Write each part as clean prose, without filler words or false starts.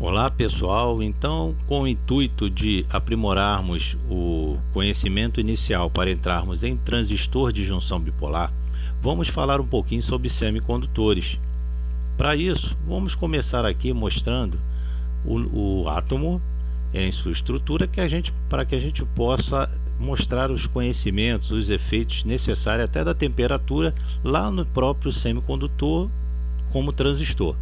Olá pessoal, então com o intuito de aprimorarmos o conhecimento inicial para entrarmos em transistor de junção bipolar, vamos falar um pouquinho sobre semicondutores. Para isso, vamos começar aqui mostrando o átomo em sua estrutura para que a gente possa mostrar os conhecimentos, os efeitos necessários até da temperatura lá no próprio semicondutor como transistor.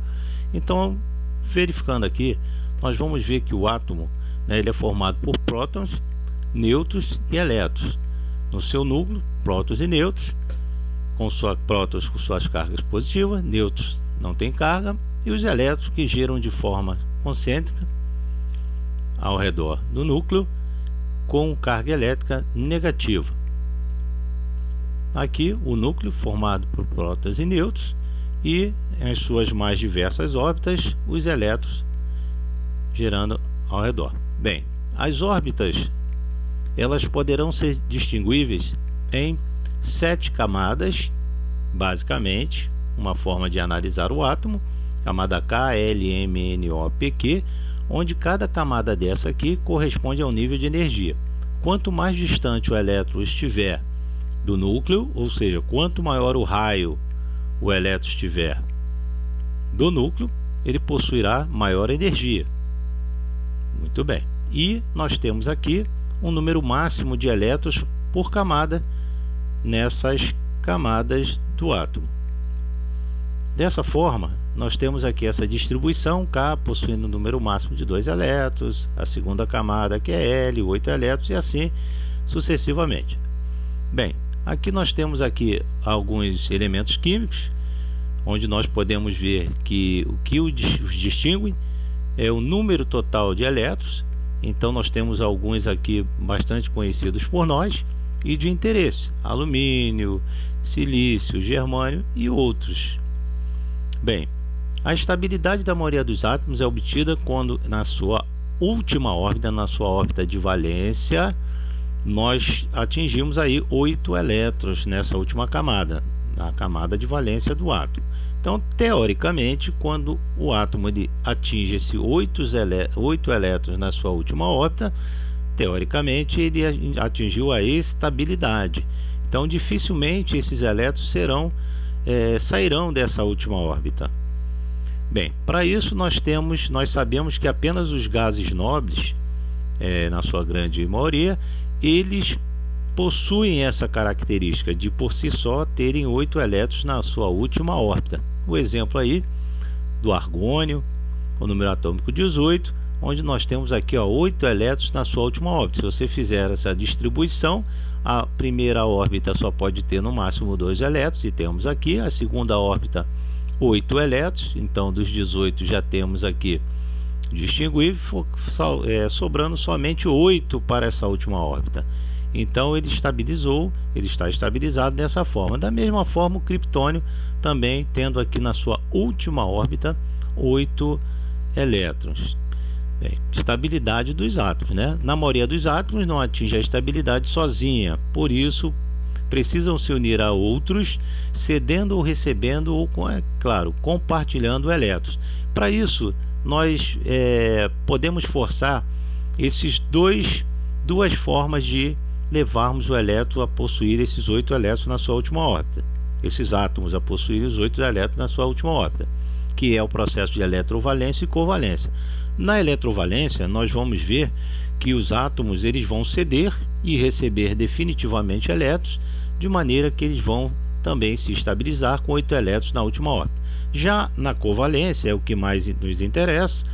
Então, verificando aqui, nós vamos ver que o átomo, ele é formado por prótons, nêutrons e elétrons. No seu núcleo, prótons e nêutrons, prótons com suas cargas positivas, nêutrons não tem carga, e os elétrons que giram de forma concêntrica ao redor do núcleo com carga elétrica negativa. Aqui o núcleo formado por prótons e nêutrons, e em suas mais diversas órbitas, os elétrons girando ao redor. Bem, as órbitas elas poderão ser distinguíveis em 7 camadas, basicamente, uma forma de analisar o átomo, camada K, L, M, N, O, P, Q, onde cada camada dessa aqui corresponde ao nível de energia. Quanto mais distante o elétron estiver do núcleo, ou seja, quanto maior o raio o elétron estiver do núcleo, ele possuirá maior energia. Muito bem. E nós temos aqui um número máximo de elétrons por camada nessas camadas do átomo. Dessa forma, nós temos aqui essa distribuição, K possuindo um número máximo de 2 elétrons, a segunda camada que é L, 8 elétrons e assim sucessivamente. Bem, aqui nós temos aqui alguns elementos químicos, onde nós podemos ver que o que os distingue é o número total de elétrons. Então nós temos alguns aqui bastante conhecidos por nós e de interesse: alumínio, silício, germânio e outros. Bem, a estabilidade da maioria dos átomos é obtida quando na sua última órbita, na sua órbita de valência, nós atingimos aí 8 elétrons nessa última camada, na camada de valência do átomo. Então, teoricamente, quando o átomo ele atinge esses 8 elétrons na sua última órbita, teoricamente ele atingiu a estabilidade. Então, dificilmente esses elétrons sairão dessa última órbita. Bem, para isso nós sabemos que apenas os gases nobres, na sua grande maioria, eles possuem essa característica de por si só terem 8 elétrons na sua última órbita. O exemplo aí do argônio, o número atômico 18, onde nós temos aqui 8 elétrons na sua última órbita. Se você fizer essa distribuição, a primeira órbita só pode ter no máximo 2 elétrons, e temos aqui a segunda órbita 8 elétrons, então dos 18 já temos aqui distinguível, sobrando somente 8 para essa última órbita. Então ele está estabilizado dessa forma. Da mesma forma, o criptônio também tendo aqui na sua última órbita 8 elétrons. Bem, estabilidade dos átomos, né? Na maioria dos átomos não atinge a estabilidade sozinha, por isso precisam se unir a outros, cedendo ou recebendo, ou, claro, compartilhando elétrons. Para isso, nós podemos forçar duas formas de levarmos o elétron a possuir esses 8 elétrons na sua última órbita. Esses átomos a possuir os 8 elétrons na sua última órbita, que é o processo de eletrovalência e covalência. Na eletrovalência, nós vamos ver que os átomos eles vão ceder e receber definitivamente elétrons, de maneira que eles vão também se estabilizar com 8 elétrons na última órbita. Já na covalência, é o que mais nos interessa,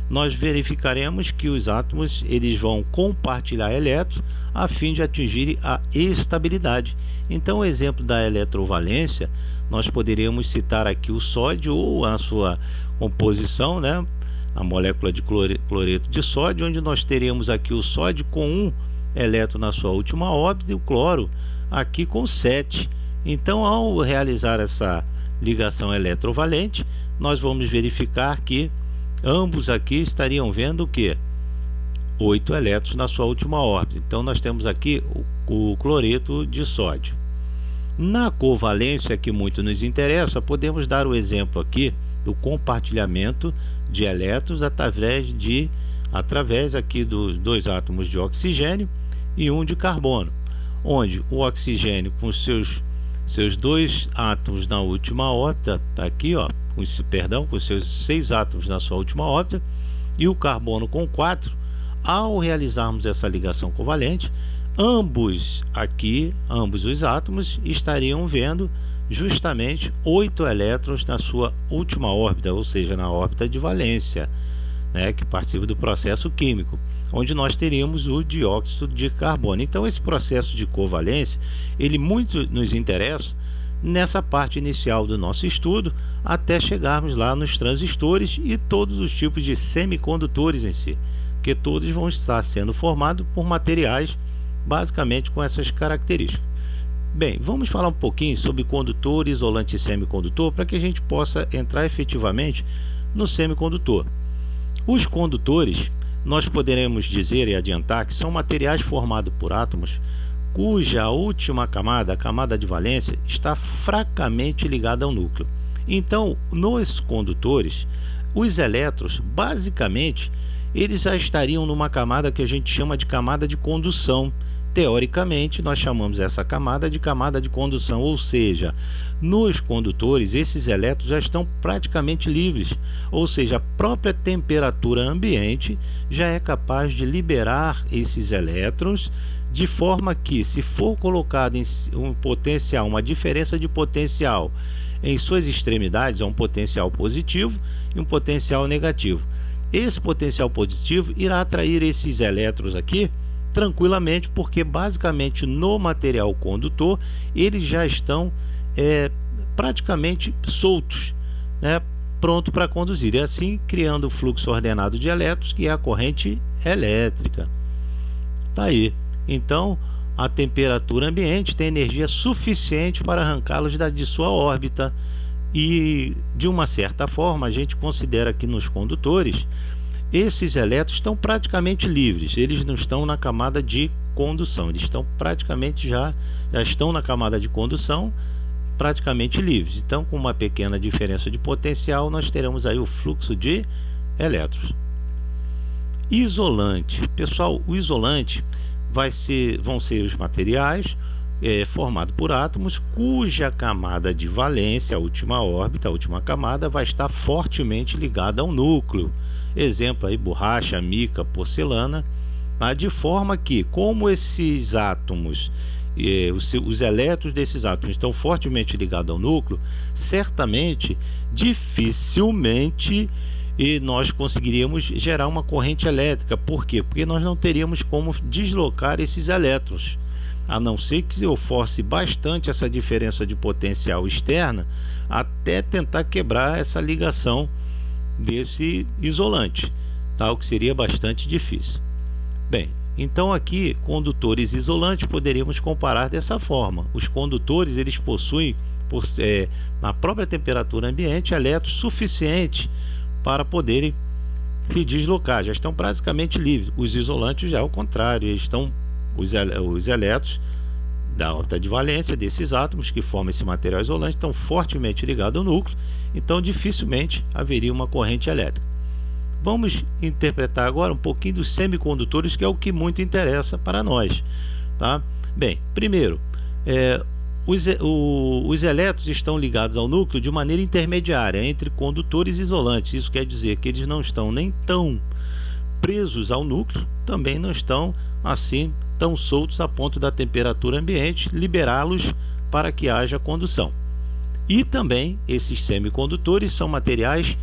nós verificaremos que os átomos eles vão compartilhar elétrons a fim de atingir a estabilidade. Então, o exemplo da eletrovalência, nós poderíamos citar aqui o sódio ou a sua composição, né? A molécula de cloreto de sódio, onde nós teríamos aqui o sódio com 1 elétron na sua última órbita e o cloro aqui com 7. Então, ao realizar essa ligação eletrovalente, nós vamos verificar que ambos aqui estariam vendo o que? 8 elétrons na sua última órbita. Então nós temos aqui o cloreto de sódio. Na covalência, que muito nos interessa, podemos dar o exemplo aqui do compartilhamento de elétrons através aqui dos 2 átomos de oxigênio e um de carbono, onde o oxigênio com seus 2 átomos na última órbita, tá aqui, ó, com seus 6 átomos na sua última órbita, e o carbono com 4. Ao realizarmos essa ligação covalente, ambos os átomos estariam vendo justamente 8 elétrons na sua última órbita, ou seja, na órbita de valência, né, que participa do processo químico, onde nós teríamos o dióxido de carbono. Então, esse processo de covalência, ele muito nos interessa nessa parte inicial do nosso estudo, até chegarmos lá nos transistores e todos os tipos de semicondutores em si, porque todos vão estar sendo formados por materiais basicamente com essas características. Bem, vamos falar um pouquinho sobre condutor, isolante e semicondutor, para que a gente possa entrar efetivamente no semicondutor. Os condutores, nós poderemos dizer e adiantar que são materiais formados por átomos cuja última camada, a camada de valência, está fracamente ligada ao núcleo. Então, nos condutores, os elétrons, basicamente, eles já estariam numa camada que a gente chama de camada de condução. Teoricamente, nós chamamos essa camada de condução, ou seja, nos condutores, esses elétrons já estão praticamente livres, ou seja, a própria temperatura ambiente já é capaz de liberar esses elétrons, de forma que, se for colocado em um potencial, uma diferença de potencial em suas extremidades, é um potencial positivo e um potencial negativo. Esse potencial positivo irá atrair esses elétrons aqui tranquilamente, porque basicamente no material condutor eles já estão praticamente soltos, né, pronto para conduzir, e assim criando o fluxo ordenado de elétrons, que é a corrente elétrica. Tá aí. Então, a temperatura ambiente tem energia suficiente para arrancá-los de sua órbita, e de uma certa forma a gente considera que nos condutores esses elétrons estão praticamente livres, eles não estão na camada de condução, eles estão praticamente já estão na camada de condução praticamente livres. Então, com uma pequena diferença de potencial, nós teremos aí o fluxo de elétrons. Isolante. Pessoal, o isolante vão ser os materiais formados por átomos cuja camada de valência, a última órbita, a última camada, vai estar fortemente ligada ao núcleo. Exemplo aí, borracha, mica, porcelana, tá? De forma que, como esses átomos, os elétrons desses átomos estão fortemente ligados ao núcleo, certamente, dificilmente nós conseguiríamos gerar uma corrente elétrica. Por quê? Porque nós não teríamos como deslocar esses elétrons, a não ser que eu force bastante essa diferença de potencial externa até tentar quebrar essa ligação desse isolante, tá? O que seria bastante difícil. Bem, então aqui, condutores e isolantes poderíamos comparar dessa forma. Os condutores, eles possuem, na própria temperatura ambiente, elétrons suficientes para poderem se deslocar, já estão praticamente livres. Os isolantes já é o contrário, os elétrons da alta de valência desses átomos que formam esse material isolante estão fortemente ligados ao núcleo, então dificilmente haveria uma corrente elétrica. Vamos interpretar agora um pouquinho dos semicondutores, que é o que muito interessa para nós, tá? Bem, primeiro, os elétrons estão ligados ao núcleo de maneira intermediária entre condutores e isolantes. Isso quer dizer que eles não estão nem tão presos ao núcleo, também não estão assim tão soltos a ponto da temperatura ambiente liberá-los para que haja condução. E também esses semicondutores são materiais,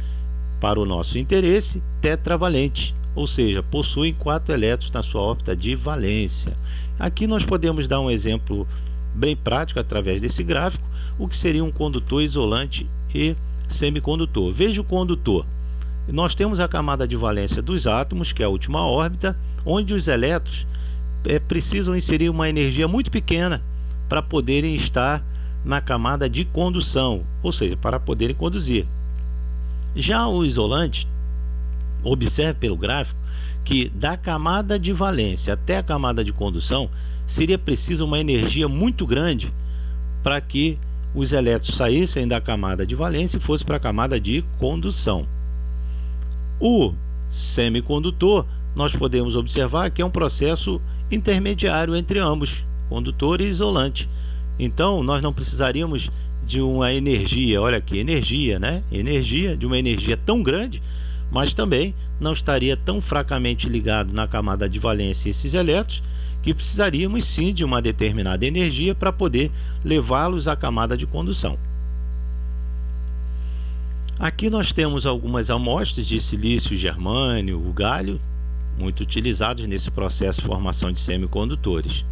para o nosso interesse, tetravalentes, ou seja, possuem 4 elétrons na sua órbita de valência. Aqui nós podemos dar um exemplo bem prático através desse gráfico, o que seria um condutor, isolante e semicondutor. Veja o condutor. Nós temos a camada de valência dos átomos, que é a última órbita, onde os elétrons precisam inserir uma energia muito pequena para poderem estar na camada de condução, ou seja, para poderem conduzir. Já o isolante, observe pelo gráfico que da camada de valência até a camada de condução seria preciso uma energia muito grande para que os elétrons saíssem da camada de valência e fossem para a camada de condução. O semicondutor, nós podemos observar que é um processo intermediário entre ambos, condutor e isolante. Então, nós não precisaríamos de uma energia, olha aqui, energia, né? Energia, de uma energia tão grande, mas também não estaria tão fracamente ligado na camada de valência esses elétrons, que precisaríamos sim de uma determinada energia para poder levá-los à camada de condução. Aqui nós temos algumas amostras de silício, germânio, o galho, muito utilizados nesse processo de formação de semicondutores.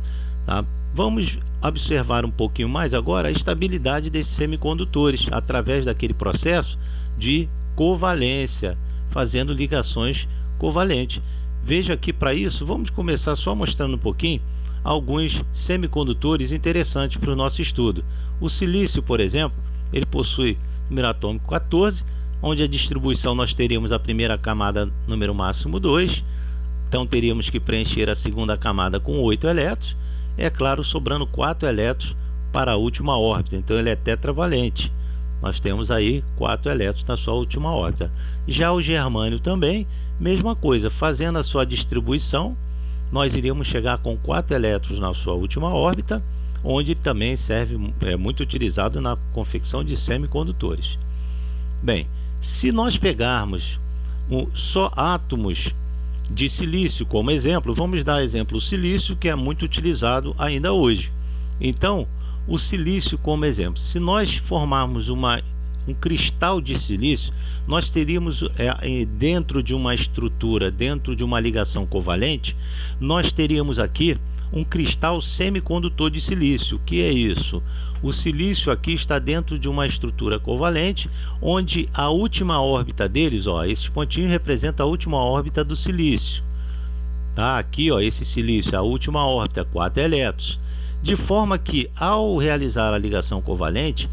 Tá? Vamos observar um pouquinho mais agora a estabilidade desses semicondutores através daquele processo de covalência, fazendo ligações covalentes. Veja aqui, para isso, vamos começar só mostrando um pouquinho alguns semicondutores interessantes para o nosso estudo. O silício, por exemplo, ele possui número atômico 14, onde a distribuição nós teríamos a primeira camada número máximo 2, então teríamos que preencher a segunda camada com 8 elétrons, é claro, sobrando 4 elétrons para a última órbita, então ele é tetravalente. Nós temos aí 4 elétrons na sua última órbita. Já o germânio também, mesma coisa, fazendo a sua distribuição, nós iríamos chegar com 4 elétrons na sua última órbita, onde também é muito utilizado na confecção de semicondutores. Bem, se nós pegarmos só átomos de silício como exemplo, vamos dar exemplo o silício, que é muito utilizado ainda hoje. Então, o silício como exemplo, se nós formarmos um cristal de silício, nós teríamos dentro de uma estrutura, dentro de uma ligação covalente, nós teríamos aqui um cristal semicondutor de silício. O que é isso? O silício aqui está dentro de uma estrutura covalente, onde a última órbita deles, ó, esse pontinho representa a última órbita do silício. Tá? Aqui, ó, esse silício, a última órbita, 4 elétrons. De forma que, ao realizar a ligação covalente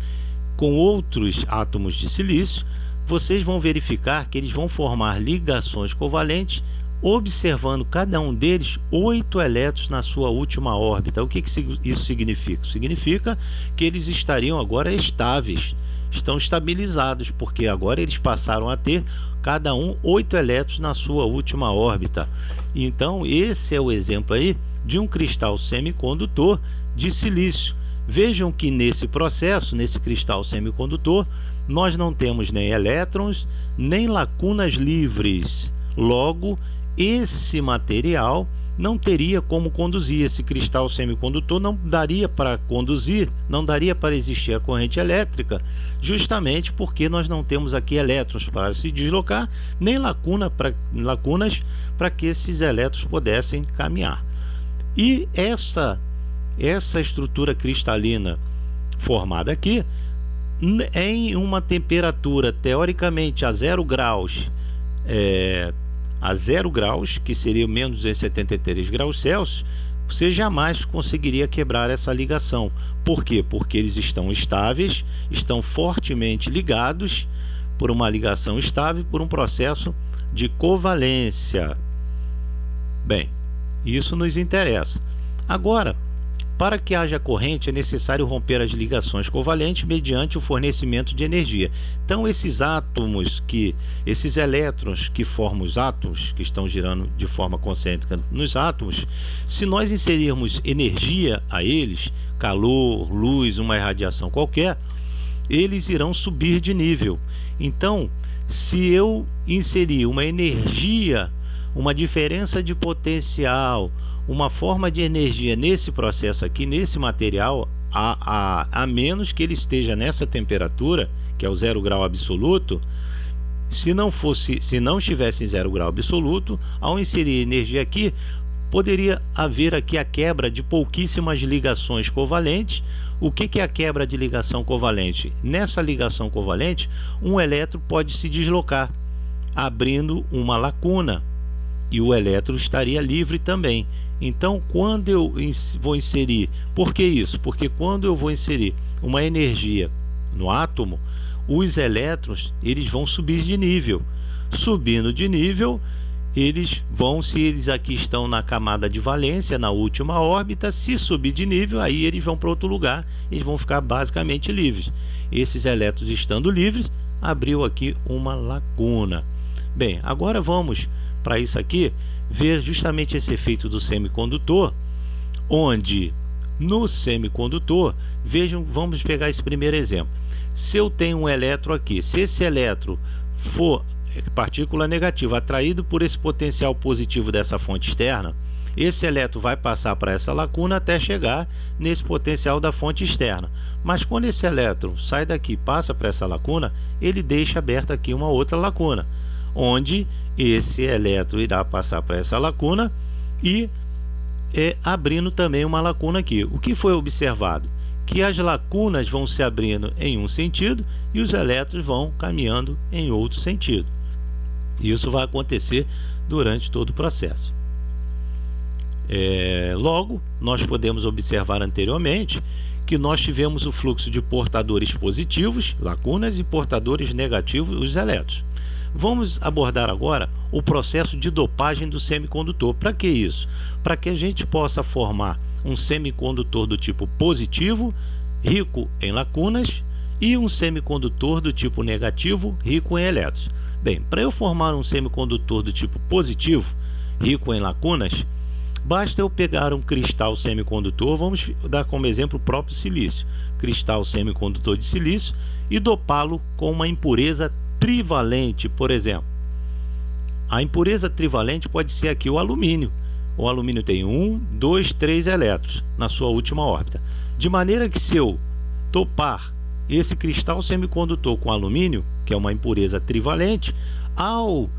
com outros átomos de silício, vocês vão verificar que eles vão formar ligações covalentes, observando cada um deles 8 elétrons na sua última órbita. O que isso significa? Significa que eles estariam agora estáveis, estão estabilizados, porque agora eles passaram a ter cada um 8 elétrons na sua última órbita. Então, esse é o exemplo aí de um cristal semicondutor de silício. Vejam que nesse processo, nesse cristal semicondutor, nós não temos nem elétrons, nem lacunas livres. Logo, esse material não teria como conduzir. Esse cristal semicondutor não daria para conduzir, não daria para existir a corrente elétrica, justamente porque nós não temos aqui elétrons para se deslocar, nem lacunas para que esses elétrons pudessem caminhar. E essa estrutura cristalina formada aqui, em uma temperatura teoricamente a 0 graus, que seria menos 273 graus Celsius, você jamais conseguiria quebrar essa ligação. Por quê? Porque eles estão estáveis, estão fortemente ligados por uma ligação estável, por um processo de covalência. Bem, isso nos interessa. Agora, para que haja corrente, é necessário romper as ligações covalentes mediante o fornecimento de energia. Então, esses elétrons que formam os átomos, que estão girando de forma concêntrica nos átomos, se nós inserirmos energia a eles, calor, luz, uma irradiação qualquer, eles irão subir de nível. Então, se eu inserir uma energia, uma diferença de potencial, uma forma de energia nesse processo aqui, nesse material, a menos que ele esteja nessa temperatura, que é o 0 grau absoluto, se não estivesse em 0 grau absoluto, ao inserir energia aqui, poderia haver aqui a quebra de pouquíssimas ligações covalentes. O que é a quebra de ligação covalente? Nessa ligação covalente, um elétron pode se deslocar, abrindo uma lacuna, e o elétron estaria livre também. Então, quando eu vou inserir, por que isso? Porque quando eu vou inserir uma energia no átomo, os elétrons eles vão subir de nível. Subindo de nível, eles vão, se eles aqui estão na camada de valência, na última órbita, se subir de nível, aí eles vão para outro lugar, eles vão ficar basicamente livres. Esses elétrons estando livres, abriu aqui uma lacuna. Bem, agora vamos para isso aqui, ver justamente esse efeito do semicondutor, onde no semicondutor, vejam, vamos pegar esse primeiro exemplo. Se eu tenho um elétron aqui, se esse elétron for partícula negativa atraído por esse potencial positivo dessa fonte externa, esse elétron vai passar para essa lacuna até chegar nesse potencial da fonte externa. Mas quando esse elétron sai daqui e passa para essa lacuna, ele deixa aberta aqui uma outra lacuna, onde esse elétron irá passar para essa lacuna e abrindo também uma lacuna aqui. O que foi observado? Que as lacunas vão se abrindo em um sentido e os elétrons vão caminhando em outro sentido. Isso vai acontecer durante todo o processo. Logo, nós podemos observar anteriormente que nós tivemos o fluxo de portadores positivos, lacunas, e portadores negativos, os elétrons. Vamos abordar agora o processo de dopagem do semicondutor. Para que isso? Para que a gente possa formar um semicondutor do tipo positivo, rico em lacunas, e um semicondutor do tipo negativo, rico em elétrons. Bem, para eu formar um semicondutor do tipo positivo, rico em lacunas, basta eu pegar um cristal semicondutor, vamos dar como exemplo o próprio silício, cristal semicondutor de silício, e dopá-lo com uma impureza trivalente, por exemplo. A impureza trivalente pode ser aqui o alumínio. O alumínio tem 1, 2, 3 elétrons na sua última órbita. De maneira que se eu dopar esse cristal semicondutor com alumínio, que é uma impureza trivalente, ao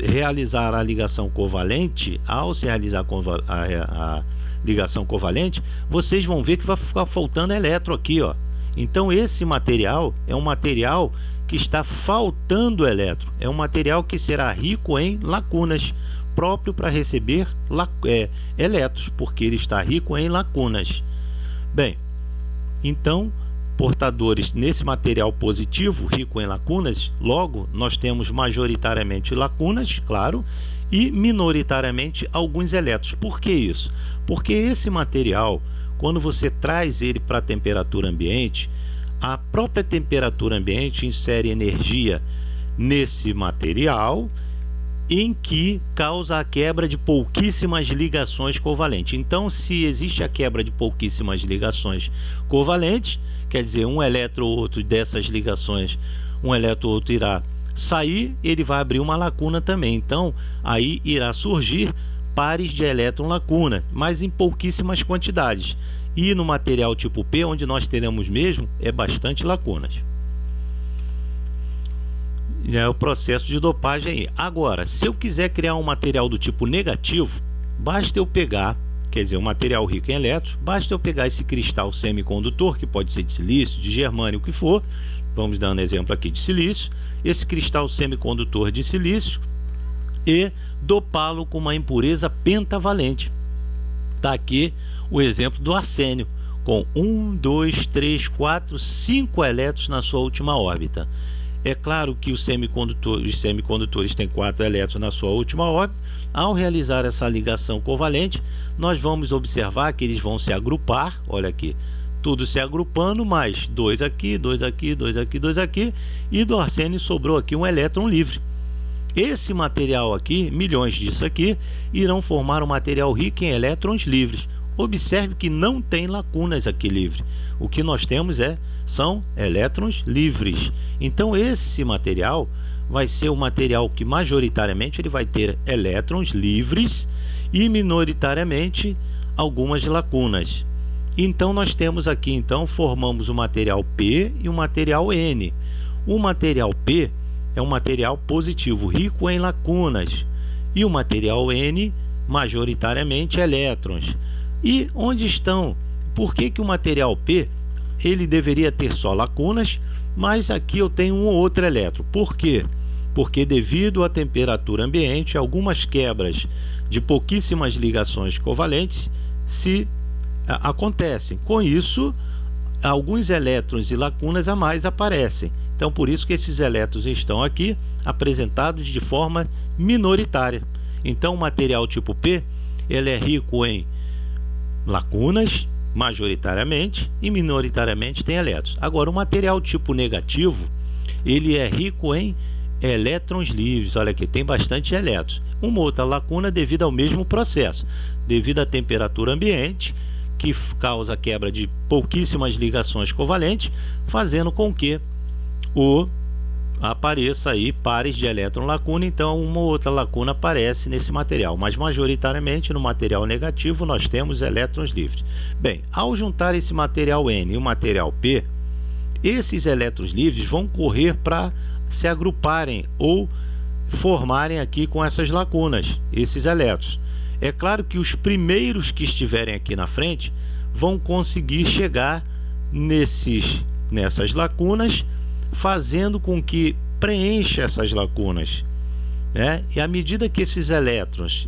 realizar a ligação covalente, a ligação covalente, vocês vão ver que vai ficar faltando elétron aqui, ó. Então esse material é um material que está faltando elétron, é um material que será rico em lacunas, próprio para receber elétrons, porque ele está rico em lacunas. Bem, então portadores nesse material positivo, rico em lacunas, logo nós temos majoritariamente lacunas, claro, e minoritariamente alguns elétrons. Por que isso? Porque esse material, quando você traz ele para a temperatura ambiente, a própria temperatura ambiente insere energia nesse material, em que causa a quebra de pouquíssimas ligações covalentes. Então, se existe a quebra de pouquíssimas ligações covalentes, quer dizer, um elétron ou outro dessas ligações, um elétron ou outro irá sair, ele vai abrir uma lacuna também. Então, aí irá surgir pares de elétron lacuna, mas em pouquíssimas quantidades. E no material tipo P, onde nós teremos mesmo, bastante lacunas. É o processo de dopagem aí. Agora, se eu quiser criar um material do tipo negativo, basta eu pegar, quer dizer, um material rico em elétrons, basta eu pegar esse cristal semicondutor, que pode ser de silício, de germânio, o que for, vamos dar um exemplo aqui de silício, esse cristal semicondutor de silício, e dopá-lo com uma impureza pentavalente. Está aqui o exemplo do arsênio, com 1, 2, 3, 4, 5 elétrons na sua última órbita. É claro que os semicondutores têm 4 elétrons na sua última órbita. Ao realizar essa ligação covalente, nós vamos observar que eles vão se agrupar, olha aqui, tudo se agrupando, mais 2 aqui, 2 aqui, 2 aqui, 2 aqui, e do arsênio sobrou aqui um elétron livre. Esse material aqui, milhões disso aqui, irão formar um material rico em elétrons livres. Observe que não tem lacunas aqui livre. O que nós temos são elétrons livres. Então esse material vai ser o material que majoritariamente ele vai ter elétrons livres e minoritariamente algumas lacunas. Então nós temos aqui, formamos o material P e o material N. O material P é um material positivo, rico em lacunas, e o material N, majoritariamente elétrons. E onde estão? Por que o material P ele deveria ter só lacunas, mas aqui eu tenho um ou outro elétron? Por quê? Porque devido à temperatura ambiente, algumas quebras de pouquíssimas ligações covalentes acontecem. Com isso, alguns elétrons e lacunas a mais aparecem. Então, por isso que esses elétrons estão aqui apresentados de forma minoritária. Então o material tipo P, ele é rico em lacunas, majoritariamente, e minoritariamente tem elétrons. Agora o material tipo negativo, ele é rico em elétrons livres. Olha aqui, tem bastante elétrons. Uma outra lacuna devido ao mesmo processo, devido à temperatura ambiente, que causa quebra de pouquíssimas ligações covalentes, fazendo com que apareça aí pares de elétron lacuna. Então uma outra lacuna aparece nesse material, mas majoritariamente no material negativo nós temos elétrons livres. Bem, ao juntar esse material N e o material P, esses elétrons livres vão correr para se agruparem ou formarem aqui com essas lacunas, esses elétrons. É claro que os primeiros que estiverem aqui na frente vão conseguir chegar nessas lacunas, fazendo com que preencha essas lacunas, né? E à medida que esses elétrons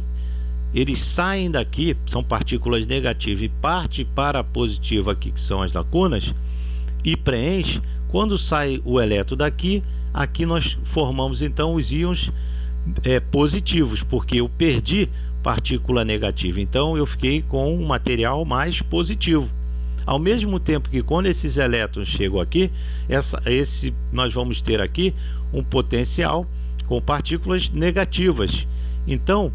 eles saem daqui, são partículas negativas, e parte para a positiva aqui, que são as lacunas, e preenche, quando sai o elétron daqui, aqui nós formamos então os íons positivos, porque eu perdi partícula negativa, então eu fiquei com um material mais positivo. Ao mesmo tempo que quando esses elétrons chegam aqui, nós vamos ter aqui um potencial com partículas negativas. Então,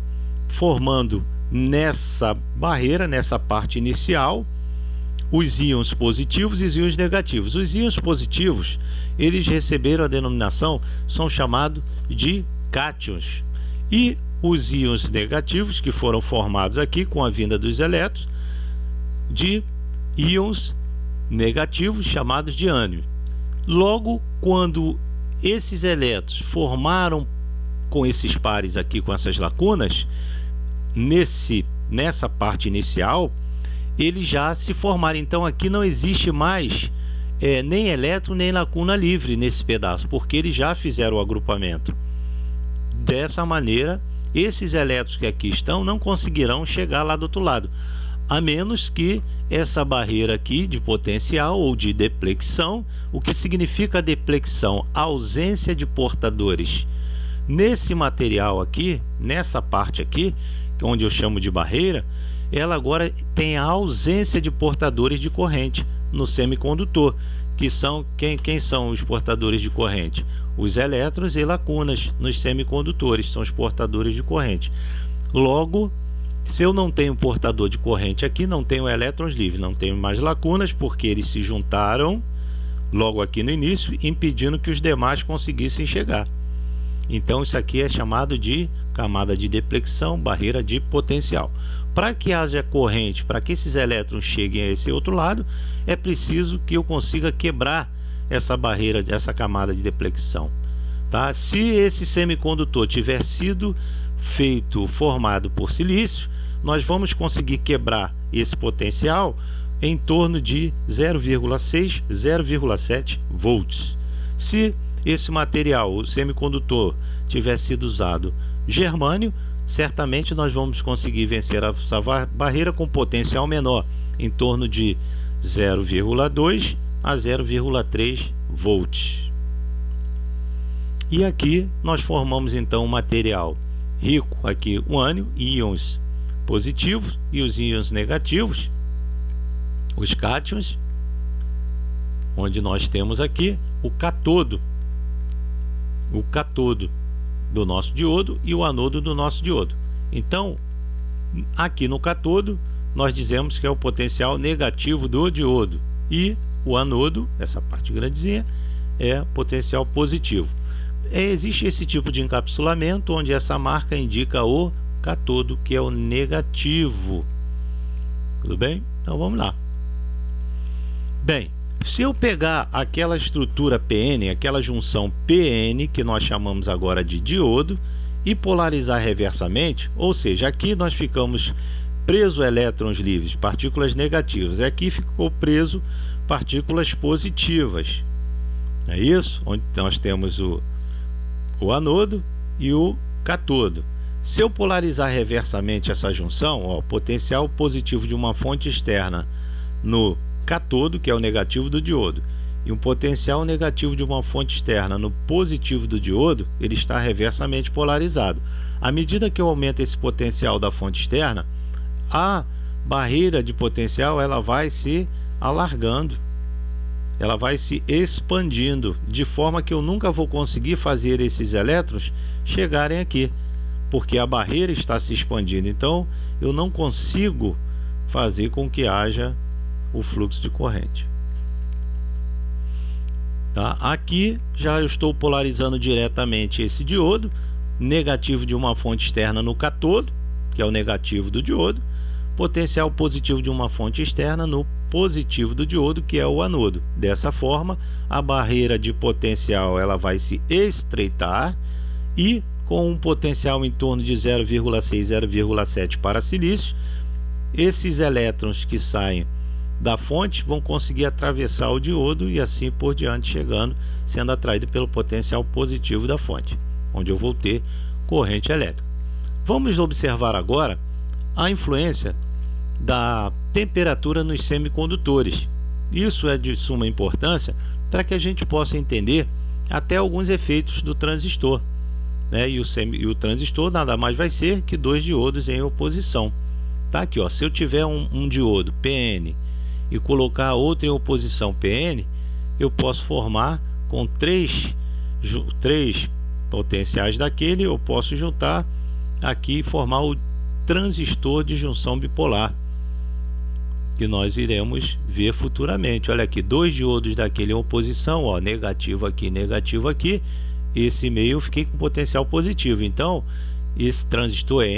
formando nessa barreira, nessa parte inicial, os íons positivos e os íons negativos. Os íons positivos, eles receberam a denominação, são chamados de cátions. E os íons negativos, que foram formados aqui com a vinda dos elétrons, de íons negativos chamados de ânion. Logo, quando esses elétrons formaram com esses pares aqui, com essas lacunas, nessa parte inicial, eles já se formaram. Então aqui não existe mais nem elétron nem lacuna livre nesse pedaço, porque eles já fizeram o agrupamento. Dessa maneira, esses elétrons que aqui estão não conseguirão chegar lá do outro lado, a menos que essa barreira aqui de potencial ou de deplexão. O que significa deplexão? Ausência de portadores. Nesse material aqui, nessa parte aqui, onde eu chamo de barreira, ela agora tem a ausência de portadores de corrente no semicondutor, que são quem são os portadores de corrente? Os elétrons e lacunas nos semicondutores são os portadores de corrente. Logo, se eu não tenho portador de corrente aqui, não tenho elétrons livres, não tenho mais lacunas, porque eles se juntaram logo aqui no início, impedindo que os demais conseguissem chegar. Então isso aqui é chamado de camada de deplexão, barreira de potencial. Para que haja corrente, para que esses elétrons cheguem a esse outro lado, é preciso que eu consiga quebrar essa barreira, essa camada de deplexão, tá? Se esse semicondutor tiver sido formado por silício, nós vamos conseguir quebrar esse potencial em torno de 0,6, 0,7 volts. Se esse material, o semicondutor, tiver sido usado germânio, certamente nós vamos conseguir vencer essa barreira com potencial menor, em torno de 0,2 a 0,3 volts. E aqui nós formamos então um material rico, aqui o ânion, íons positivos e os íons negativos, os cátions, onde nós temos aqui o catodo do nosso diodo e o anodo do nosso diodo. Então, aqui no catodo, nós dizemos que é o potencial negativo do diodo, e o anodo, essa parte grandezinha, é potencial positivo. Existe esse tipo de encapsulamento, onde essa marca indica o catodo, que é o negativo. Tudo bem? Então vamos lá. Bem, se eu pegar aquela estrutura PN, aquela junção PN, que nós chamamos agora de diodo, e polarizar reversamente, ou seja, aqui nós ficamos preso elétrons livres, partículas negativas, e aqui ficou preso partículas positivas. É isso? Onde nós temos o anodo e o catodo. Se eu polarizar reversamente essa junção, potencial positivo de uma fonte externa no catodo, que é o negativo do diodo, e um potencial negativo de uma fonte externa no positivo do diodo, ele está reversamente polarizado. À medida que eu aumento esse potencial da fonte externa, a barreira de potencial ela vai se alargando, ela vai se expandindo, de forma que eu nunca vou conseguir fazer esses elétrons chegarem aqui, porque a barreira está se expandindo. Então eu não consigo fazer com que haja o fluxo de corrente. Tá? Aqui já eu estou polarizando diretamente esse diodo, negativo de uma fonte externa no cátodo, que é o negativo do diodo, potencial positivo de uma fonte externa no positivo do diodo, que é o anodo. Dessa forma, a barreira de potencial ela vai se estreitar e com um potencial em torno de 0,6, 0,7 para silício, esses elétrons que saem da fonte vão conseguir atravessar o diodo e assim por diante, chegando, sendo atraído pelo potencial positivo da fonte, onde eu vou ter corrente elétrica. Vamos observar agora a influência da temperatura nos semicondutores. Isso é de suma importância para que a gente possa entender até alguns efeitos do transistor, né? E o transistor nada mais vai ser que dois diodos em oposição. Tá aqui, ó. Se eu tiver um diodo PN e colocar outro em oposição PN, eu posso formar com três potenciais daquele, eu posso juntar aqui e formar o transistor de junção bipolar, que nós iremos ver futuramente. Olha aqui, dois diodos daquele em oposição, ó, negativo aqui, esse meio eu fiquei com potencial positivo. Então esse transistor é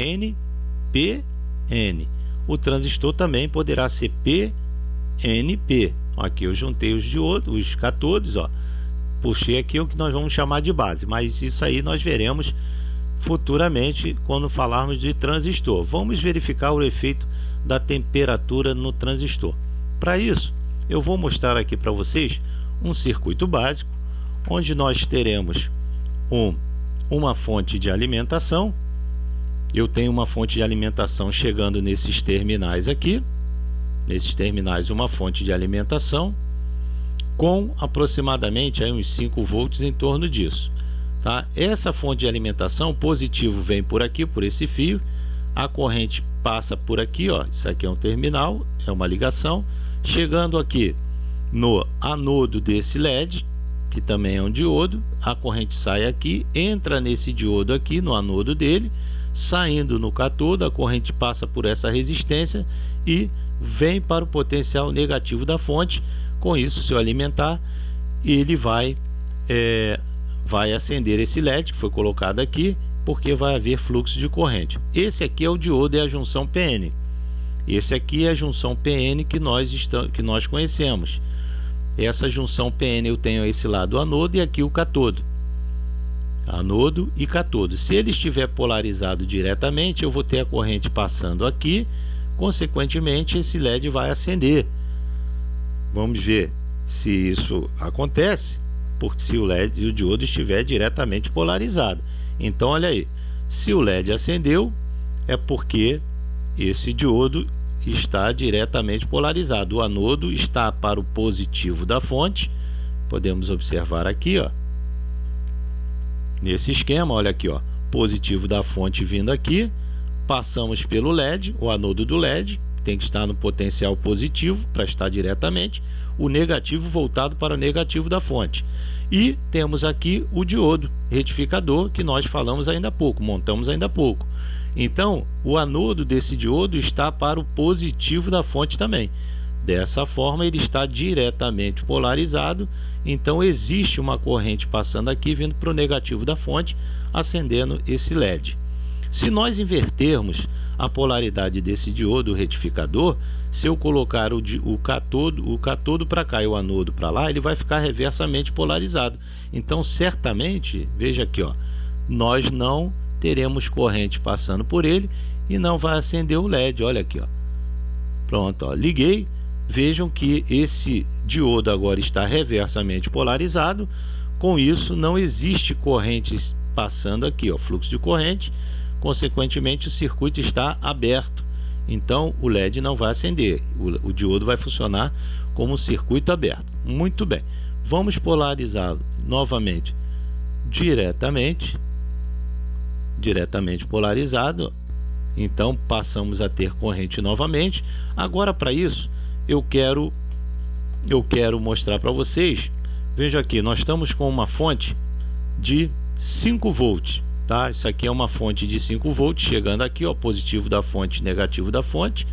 NPN. O transistor também poderá ser PNP. Aqui eu juntei os diodos, os cátodos, ó, puxei aqui o que nós vamos chamar de base, mas isso aí nós veremos futuramente quando falarmos de transistor. Vamos verificar o efeito da temperatura no transistor. Para isso, eu vou mostrar aqui para vocês um circuito básico, onde nós teremos uma fonte de alimentação. Eu tenho uma fonte de alimentação chegando nesses terminais aqui. Nesses terminais, uma fonte de alimentação com aproximadamente aí uns 5 volts em torno disso. Tá? Essa fonte de alimentação, positivo vem por aqui, por esse fio, a corrente passa por aqui, ó, isso aqui é um terminal, é uma ligação, chegando aqui no anodo desse LED, que também é um diodo, a corrente sai aqui, entra nesse diodo aqui, no anodo dele, saindo no cátodo, a corrente passa por essa resistência e vem para o potencial negativo da fonte. Com isso, se eu alimentar, ele vai acender esse LED que foi colocado aqui, porque vai haver fluxo de corrente. Esse aqui é o diodo, é a junção PN. Esse aqui é a junção PN que nós conhecemos. Essa junção PN eu tenho esse lado anodo e aqui o cátodo. Anodo e cátodo. Se ele estiver polarizado diretamente, eu vou ter a corrente passando aqui, consequentemente esse LED vai acender. Vamos ver se isso acontece, porque se o diodo estiver diretamente polarizado. Então olha aí, se o LED acendeu, é porque esse diodo está diretamente polarizado. O anodo está para o positivo da fonte. Podemos observar aqui, ó, nesse esquema, olha aqui, ó, positivo da fonte vindo aqui, passamos pelo LED, o anodo do LED tem que estar no potencial positivo para estar diretamente, o negativo voltado para o negativo da fonte. E temos aqui o diodo retificador que nós falamos ainda há pouco, montamos ainda há pouco. Então, o anodo desse diodo está para o positivo da fonte também. Dessa forma, ele está diretamente polarizado. Então, existe uma corrente passando aqui, vindo para o negativo da fonte, acendendo esse LED. Se nós invertermos a polaridade desse diodo retificador, se eu colocar o cátodo para cá e o anodo para lá, ele vai ficar reversamente polarizado. Então, certamente, veja aqui, ó, nós não teremos corrente passando por ele e não vai acender o LED. Olha aqui, ó. Pronto, ó, liguei. Vejam que esse diodo agora está reversamente polarizado. Com isso, não existe corrente passando aqui, ó, fluxo de corrente. Consequentemente, o circuito está aberto. Então, o LED não vai acender. O diodo vai funcionar como um circuito aberto. Muito bem. Vamos polarizá-lo novamente diretamente polarizado. Então passamos a ter corrente novamente. Agora, para isso, eu quero mostrar para vocês. Veja aqui, nós estamos com uma fonte de 5 volts, tá? Isso aqui é uma fonte de 5 volts, chegando aqui, ó, positivo da fonte, negativo da fonte,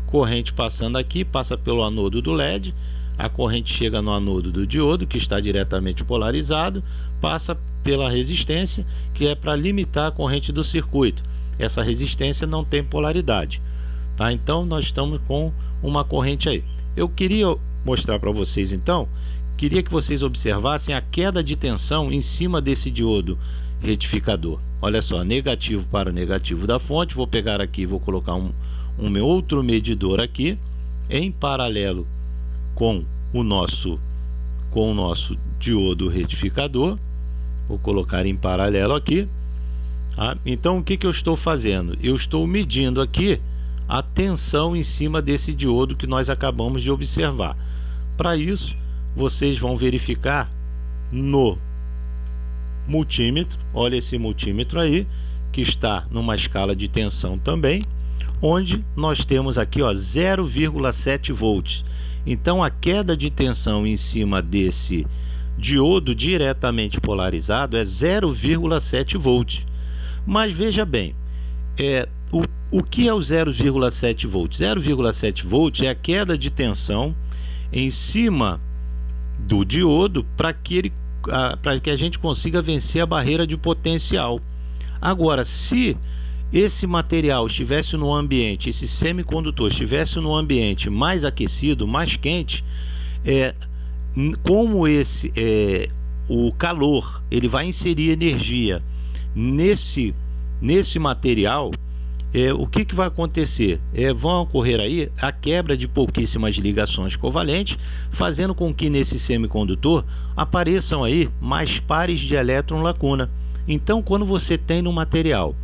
corrente passando aqui, passa pelo anodo do LED, a corrente chega no anodo do diodo, que está diretamente polarizado, passa pela resistência, que é para limitar a corrente do circuito. Essa resistência não tem polaridade, tá? Então nós estamos com uma corrente aí. Eu queria mostrar para vocês, então, queria que vocês observassem a queda de tensão em cima desse diodo retificador. Olha só, negativo para negativo da fonte. Vou pegar aqui, vou colocar um meu outro medidor aqui em paralelo com o nosso diodo retificador. Vou colocar em paralelo aqui. Então o que eu estou fazendo? Eu estou medindo aqui a tensão em cima desse diodo que nós acabamos de observar. Para isso, vocês vão verificar no multímetro. Olha esse multímetro aí, que está numa escala de tensão também, onde nós temos aqui, ó, 0,7 volts. Então a queda de tensão em cima desse diodo diretamente polarizado é 0,7 volts. Mas veja bem, o que é o 0,7 volts? 0,7 volts é a queda de tensão em cima do diodo para que a gente consiga vencer a barreira de potencial. Agora, se esse material estivesse no ambiente, esse semicondutor estivesse no ambiente mais aquecido, mais quente, como o calor, ele vai inserir energia nesse material, o que vai acontecer? Vão ocorrer aí a quebra de pouquíssimas ligações covalentes, fazendo com que nesse semicondutor apareçam aí mais pares de elétron-lacuna. Então, quando você tem no material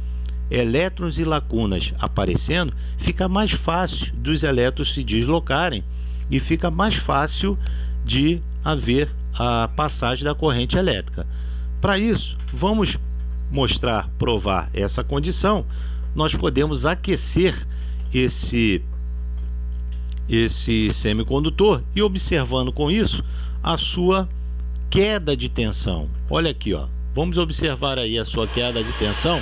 elétrons e lacunas aparecendo, fica mais fácil dos elétrons se deslocarem e fica mais fácil de haver a passagem da corrente elétrica. Para isso, vamos provar essa condição. Nós podemos aquecer esse semicondutor e observando com isso a sua queda de tensão. Olha aqui, ó. Vamos observar aí a sua queda de tensão.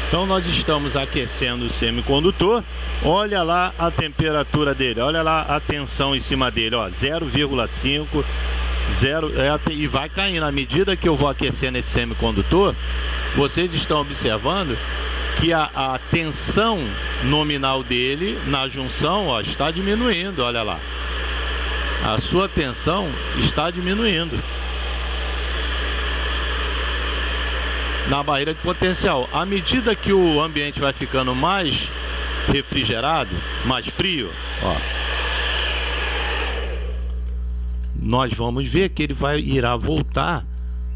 Então nós estamos aquecendo o semicondutor. Olha lá a temperatura dele, olha lá a tensão em cima dele, ó, 0,5, e vai caindo. À medida que eu vou aquecendo esse semicondutor, vocês estão observando que a tensão nominal dele na junção, ó, está diminuindo. Olha lá, a sua tensão está diminuindo na barreira de potencial. À medida que o ambiente vai ficando mais refrigerado, mais frio, ó, nós vamos ver que ele irá voltar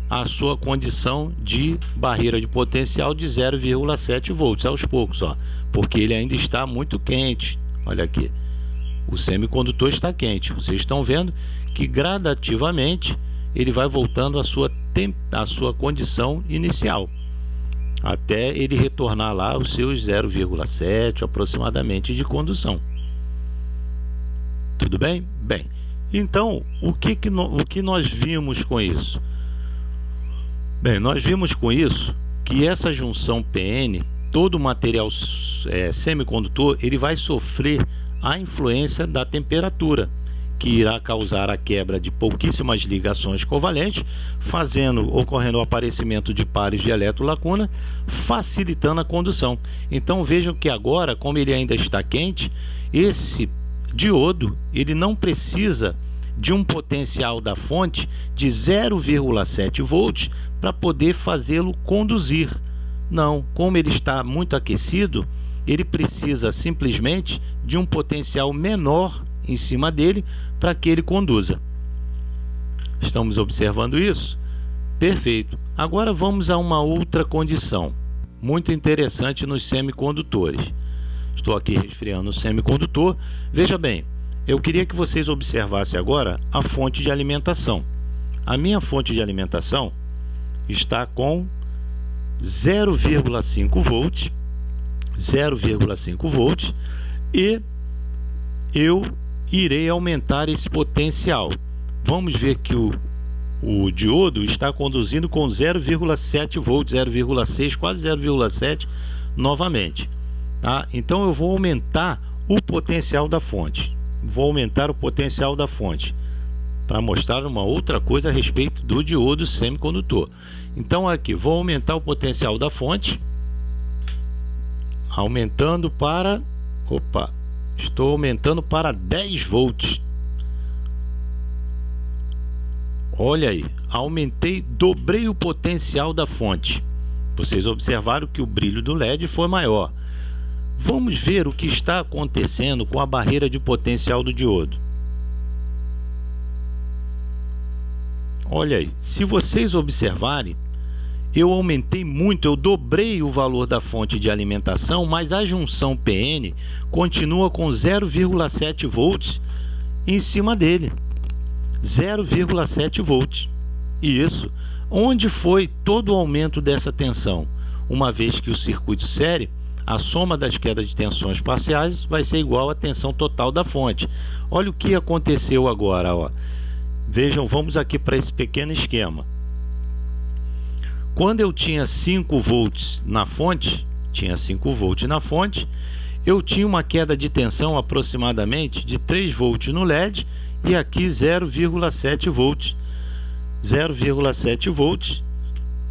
à sua condição de barreira de potencial de 0,7 volts aos poucos, ó, porque ele ainda está muito quente. Olha aqui, o semicondutor está quente. Vocês estão vendo que gradativamente ele vai voltando à sua condição inicial, até ele retornar lá os seus 0,7 aproximadamente de condução. Tudo bem? Bem, então o que nós vimos com isso? Bem, nós vimos com isso que essa junção PN, todo o material semicondutor, ele vai sofrer a influência da temperatura, que irá causar a quebra de pouquíssimas ligações covalentes, ocorrendo o aparecimento de pares de elétron-lacuna, facilitando a condução. Então vejam que agora, como ele ainda está quente, esse diodo ele não precisa de um potencial da fonte de 0,7 volts para poder fazê-lo conduzir. Não, como ele está muito aquecido, ele precisa simplesmente de um potencial menor em cima dele para que ele conduza. Estamos observando isso? Perfeito. Agora vamos a uma outra condição muito interessante nos semicondutores. Estou aqui resfriando o semicondutor. Veja bem, eu queria que vocês observassem agora a fonte de alimentação. A minha fonte de alimentação está com 0,5 volts, 0,5 volts, e eu irei aumentar esse potencial. Vamos ver que o diodo está conduzindo com 0,7 volts, 0,6, quase 0,7 novamente. Tá? Então eu vou aumentar o potencial da fonte. Vou aumentar o potencial da fonte para mostrar uma outra coisa a respeito do diodo semicondutor. Então aqui, vou aumentar o potencial da fonte, aumentando para, estou aumentando para 10 volts. Olha aí, aumentei, dobrei o potencial da fonte. Vocês observaram que o brilho do LED foi maior. Vamos ver o que está acontecendo com a barreira de potencial do diodo. Olha aí, se vocês observarem, eu aumentei muito, eu dobrei o valor da fonte de alimentação, mas a junção PN continua com 0,7 volts em cima dele. 0,7 volts. E isso, onde foi todo o aumento dessa tensão? Uma vez que o circuito série, a soma das quedas de tensões parciais vai ser igual à tensão total da fonte. Olha o que aconteceu agora, ó. Vejam, vamos aqui para esse pequeno esquema. Quando eu tinha 5 volts na fonte, eu tinha uma queda de tensão aproximadamente de 3 volts no LED e aqui 0,7 volts. 0,7 volts,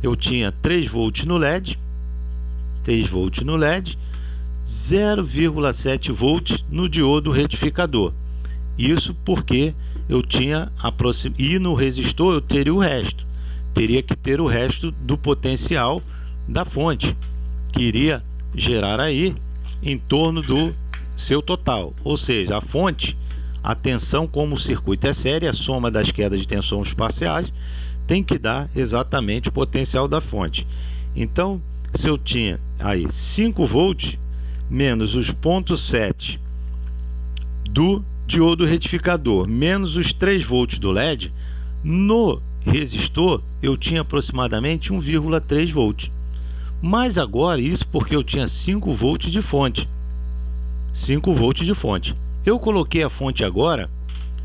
eu tinha 3 volts no LED, 0,7 volts no diodo retificador. Isso porque eu tinha e no resistor eu teria o resto. Teria que ter o resto do potencial da fonte, que iria gerar aí em torno do seu total. Ou seja, a fonte, a tensão, como o circuito é série, a soma das quedas de tensões parciais tem que dar exatamente o potencial da fonte. Então, se eu tinha aí 5 volts menos os 0,7 do diodo retificador menos os 3 volts do LED, no resistor eu tinha aproximadamente 1,3 volts. Mas agora, isso porque eu tinha 5 volts de fonte. 5 volts de fonte. Eu coloquei a fonte agora,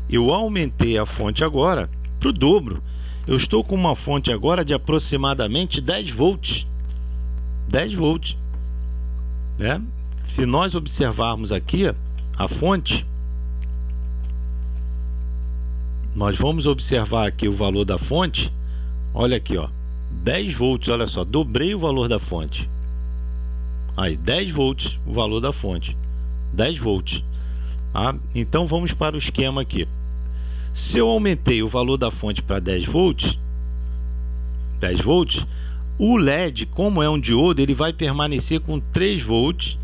eu aumentei a fonte agora para o dobro. Eu estou com uma fonte agora de aproximadamente 10 volts. 10 volts. Né? Se nós observarmos aqui a fonte, nós vamos observar aqui o valor da fonte. Olha aqui, ó, 10 volts, olha só, dobrei o valor da fonte. Aí, 10 volts o valor da fonte. 10 volts. Ah, então vamos para o esquema aqui. Se eu aumentei o valor da fonte para 10 volts, o LED, como é um diodo, ele vai permanecer com 3 volts.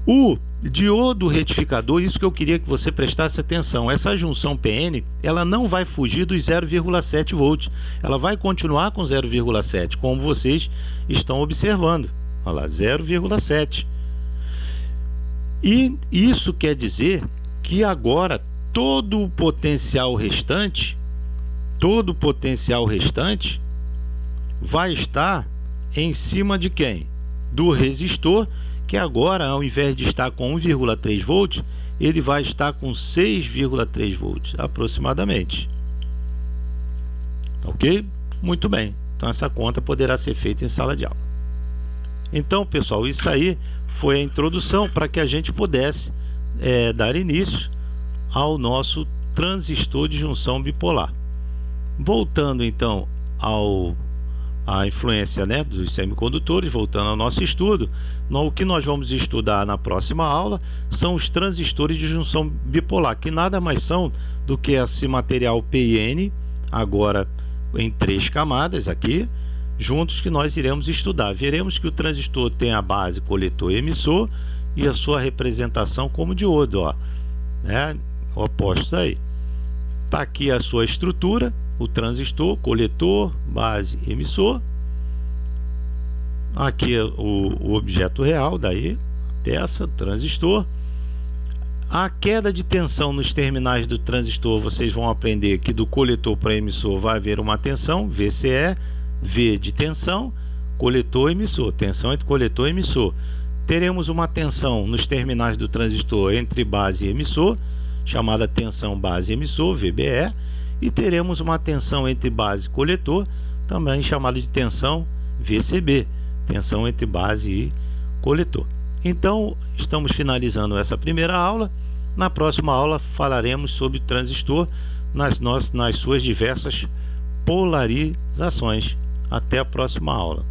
O diodo retificador, isso que eu queria que você prestasse atenção, essa junção PN, ela não vai fugir dos 0,7 volts, ela vai continuar com 0,7, como vocês estão observando. Olha lá, 0,7. E isso quer dizer que agora todo o potencial restante vai estar em cima de quem? Do resistor, que agora, ao invés de estar com 1,3 volts, ele vai estar com 6,3 volts aproximadamente. Ok? Muito bem. Então essa conta poderá ser feita em sala de aula. Então, pessoal, isso aí foi a introdução para que a gente pudesse dar início ao nosso transistor de junção bipolar. Voltando então à influência, né, dos semicondutores, voltando ao nosso estudo, o que nós vamos estudar na próxima aula são os transistores de junção bipolar, que nada mais são do que esse material PN, agora em 3 camadas aqui, juntos, que nós iremos estudar. Veremos que o transistor tem a base, coletor e emissor, e a sua representação como diodo, ó, né, opostos aí. Está aqui a sua estrutura, o transistor, coletor, base, emissor. Aqui é o objeto real, daí peça, transistor. A queda de tensão nos terminais do transistor, vocês vão aprender que do coletor para emissor vai haver uma tensão, VCE, V de tensão, coletor, emissor, tensão entre coletor e emissor. Teremos uma tensão nos terminais do transistor entre base e emissor, chamada tensão base-emissor, VBE, e teremos uma tensão entre base e coletor, também chamada de tensão VCB, tensão entre base e coletor. Então, estamos finalizando essa primeira aula. Na próxima aula falaremos sobre transistor nas suas diversas polarizações. Até a próxima aula.